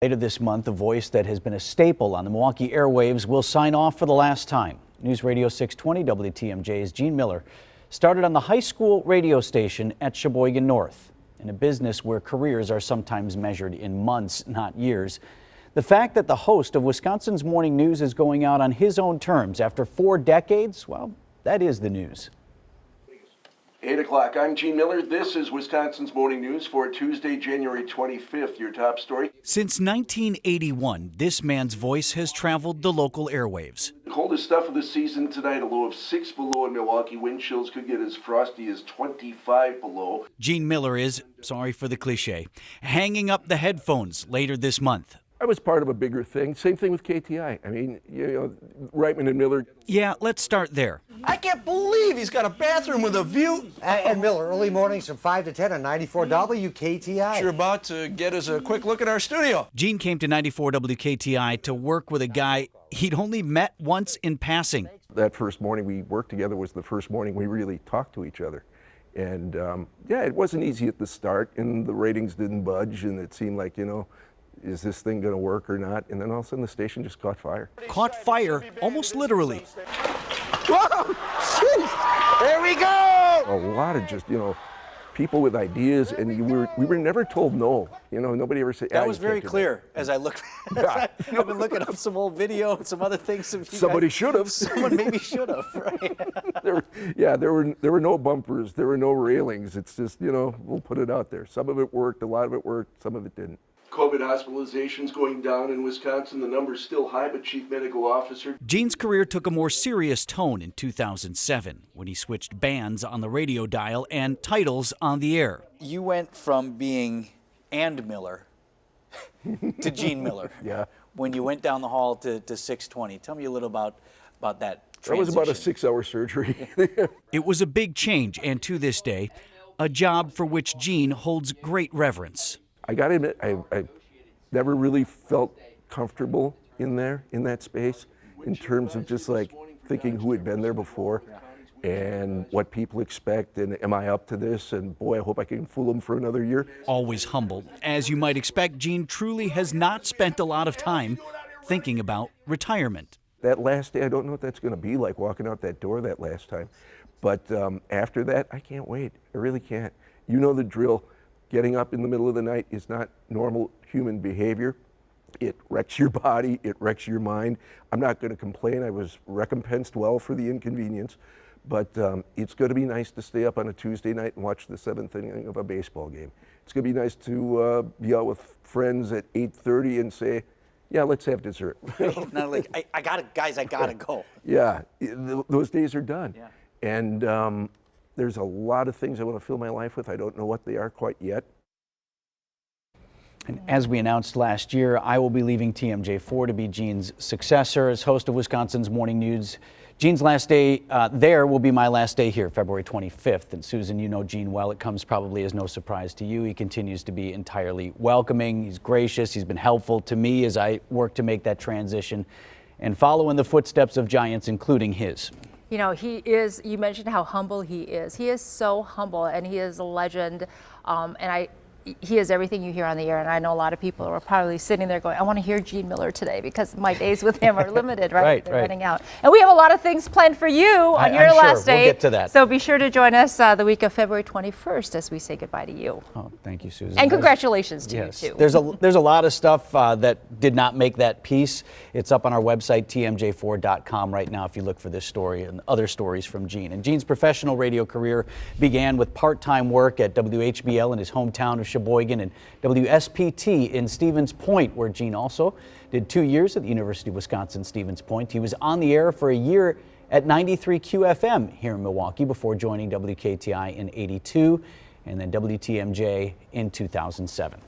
Later this month, a voice that has been a staple on the Milwaukee airwaves will sign off for the last time. News Radio 620 WTMJ's Gene Miller started on the high school radio station at Sheboygan North, in a business where careers are sometimes measured in months, not years. The fact that the host of Wisconsin's Morning News is going out on his own terms after 4 decades, well, that is the news. 8 o'clock, I'm Gene Miller. This is Wisconsin's Morning News for Tuesday, January 25th. Your top story. Since 1981, this man's voice has traveled the local airwaves. The coldest stuff of the season tonight, a low of 6 below in Milwaukee. Wind chills could get as frosty as 25 below. Gene Miller is, sorry for the cliche, hanging up the headphones later this month. I was part of a bigger thing. Same thing with KTI. I mean, Reitman and Miller. Yeah, let's start there. I can't believe he's got a bathroom with a view. And Miller, early mornings from 5 to 10 on 94 WKTI. You're about to get us a quick look at our studio. Gene came to 94 WKTI to work with a guy he'd only met once in passing. That first morning we worked together was the first morning we really talked to each other. And yeah, it wasn't easy at the start, and the ratings didn't budge, and it seemed like, is this thing going to work or not? And then all of a sudden the station just caught fire. Caught fire, almost literally. Whoa! Jeez! There we go! A lot of just, people with ideas, and we were never told no. Nobody ever said, That was very clear as I looked. I've been looking up some old video and some other things. Somebody should have. Someone maybe should have, right? there were no bumpers, there were no railings. It's just, we'll put it out there. Some of it worked, a lot of it worked, some of it didn't. COVID hospitalizations going down in Wisconsin. The number's still high, but Chief Medical Officer. Gene's career took a more serious tone in 2007 when he switched bands on the radio dial and titles on the air. You went from being and Miller to Gene Miller. Yeah. When you went down the hall to 620. Tell me a little about that transition. That was about a 6-hour surgery. It was a big change, and to this day, a job for which Gene holds great reverence. I got to admit, I never really felt comfortable in that space, in terms of just like thinking who had been there before and what people expect, and am I up to this, and boy, I hope I can fool them for another year. Always humble. As you might expect, Gene truly has not spent a lot of time thinking about retirement. That last day, I don't know what that's going to be like, walking out that door that last time. But after that, I can't wait. I really can't. You know the drill. Getting up in the middle of the night is not normal human behavior. It wrecks your body, it wrecks your mind. I'm not going to complain. I was recompensed well for the inconvenience, but it's going to be nice to stay up on a Tuesday night and watch the 7th inning of a baseball game. It's going to be nice to be out with friends at 8:30 and say, yeah, let's have dessert. Not like, I gotta go. Yeah, those days are done. Yeah. And there's a lot of things I want to fill my life with. I don't know what they are quite yet. And as we announced last year, I will be leaving TMJ4 to be Gene's successor as host of Wisconsin's Morning News. Gene's last day there will be my last day here, February 25th. And Susan, you know Gene well. It comes probably as no surprise to you. He continues to be entirely welcoming. He's gracious. He's been helpful to me as I work to make that transition and follow in the footsteps of giants, including his. He is, you mentioned how humble he is. He is so humble, and he is a legend. He is everything you hear on the air, and I know a lot of people are probably sitting there going, I want to hear Gene Miller today because my days with him are limited, right? They're running out. And we have a lot of things planned for you on your last day. We'll get to that. So be sure to join us the week of February 21st as we say goodbye to you. Oh, thank you, Susan. And congratulations to you, too. There's a lot of stuff that did not make that piece. It's up on our website, tmj4.com right now if you look for this story and other stories from Gene. And Gene's professional radio career began with part-time work at WHBL in his hometown of Sheboygan and WSPT in Stevens Point, where Gene also did 2 years at the University of Wisconsin-Stevens Point. He was on the air for a year at 93 QFM here in Milwaukee before joining WKTI in '82 and then WTMJ in 2007.